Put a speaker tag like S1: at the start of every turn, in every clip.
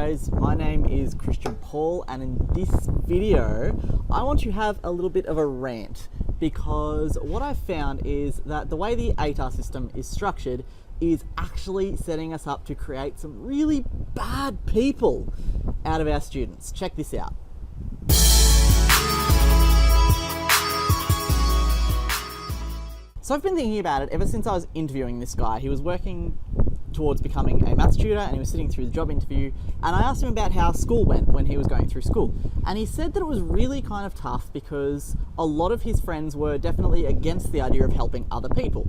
S1: guys, my name is Christian Paul, and in this video I want to have a little bit of a rant, because what I've found is that the way the ATAR system is structured is actually setting us up to create some really bad people out of our students. Check this out. So I've been thinking about it ever since I was interviewing this guy. He was working towards becoming a maths tutor, and he was sitting through the job interview, and I asked him about how school went when he was going through school, and he said that it was really kind of tough because a lot of his friends were definitely against the idea of helping other people.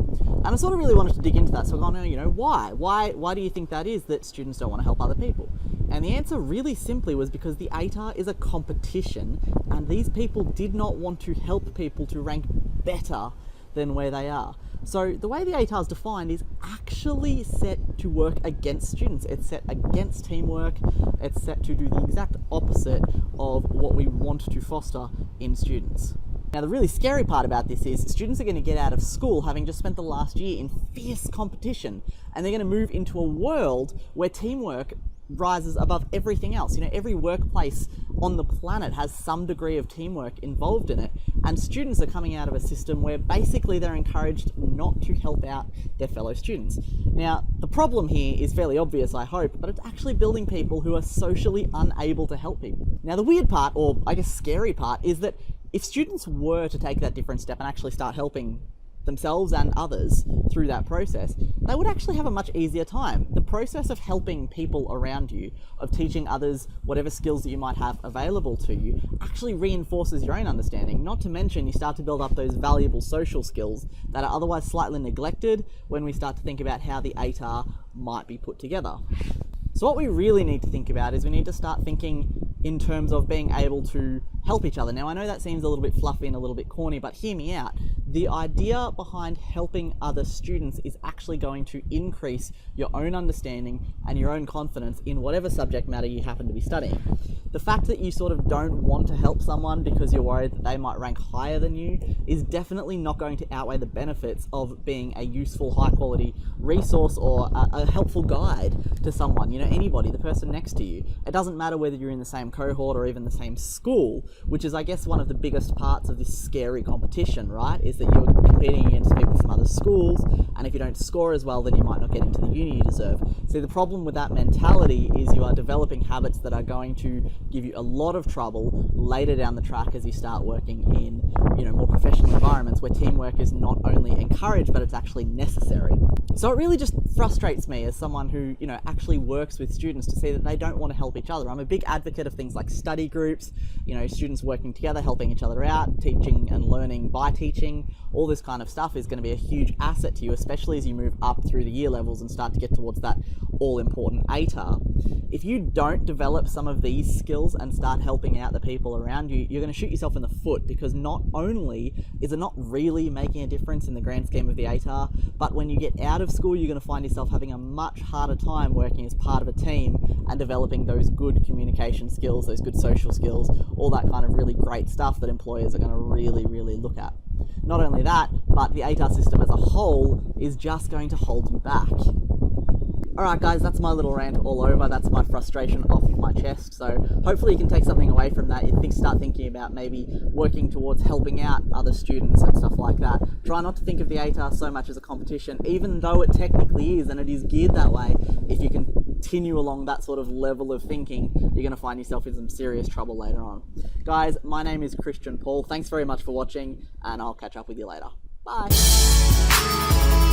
S1: And I sort of really wanted to dig into that, so I go, no, why do you think that is, that students don't want to help other people? And the answer really simply was because the ATAR is a competition, and these people did not want to help people to rank better than where they are. So the way the ATAR is defined is actually set to work against students. It's set against teamwork. It's set to do the exact opposite of what we want to foster in students. Now, the really scary part about this is students are going to get out of school having just spent the last year in fierce competition, and they're going to move into a world where teamwork rises above everything else. You know, every workplace on the planet has some degree of teamwork involved in it, and students are coming out of a system where basically they're encouraged not to help out their fellow students. Now, the problem here is fairly obvious, I hope, but it's actually building people who are socially unable to help people. Now, the weird part, or I guess scary part, is that if students were to take that different step and actually start helping themselves and others through that process, they would actually have a much easier time. The process of helping people around you, of teaching others whatever skills that you might have available to you, actually reinforces your own understanding. Not to mention, you start to build up those valuable social skills that are otherwise slightly neglected when we start to think about how the ATAR might be put together. So what we really need to think about is we need to start thinking in terms of being able to help each other. Now, I know that seems a little bit fluffy and a little bit corny, but hear me out. The idea behind helping other students is actually going to increase your own understanding and your own confidence in whatever subject matter you happen to be studying. The fact that you sort of don't want to help someone because you're worried that they might rank higher than you is definitely not going to outweigh the benefits of being a useful, high quality resource or a helpful guide to someone, you know, anybody, the person next to you. It doesn't matter whether you're in the same cohort or even the same school, which is, I guess, one of the biggest parts of this scary competition, right? Is that you're competing against people from other schools, and if you don't score as well, then you might not get into the uni you deserve. See, the problem with that mentality is you are developing habits that are going to give you a lot of trouble later down the track as you start working in, you know, more professional environments where teamwork is not only encouraged, but it's actually necessary. So it really just frustrates me as someone who, you know, actually works with students to see that they don't want to help each other. I'm a big advocate of things like study groups, you know, students working together, helping each other out, teaching and learning by teaching. All this kind of stuff is going to be a huge asset to you, especially as you move up through the year levels and start to get towards that all-important ATAR. If you don't develop some of these skills and start helping out the people around you, you're going to shoot yourself in the foot, because not only is it not really making a difference in the grand scheme of the ATAR, but when you get out of school, you're going to find yourself having a much harder time working as part of a team and developing those good communication skills, those good social skills, all that kind of really great stuff that employers are going to really, really look at. Not only that, but the ATAR system as a whole is just going to hold you back. Alright guys, that's my little rant all over. That's my frustration off my chest. So hopefully you can take something away from that. You start thinking about maybe working towards helping out other students and stuff like that. Try not to think of the ATAR so much as a competition, even though it technically is, and it is geared that way. If you continue along that sort of level of thinking, you're going to find yourself in some serious trouble later on. Guys, my name is Christian Paul. Thanks very much for watching, and I'll catch up with you later. Bye.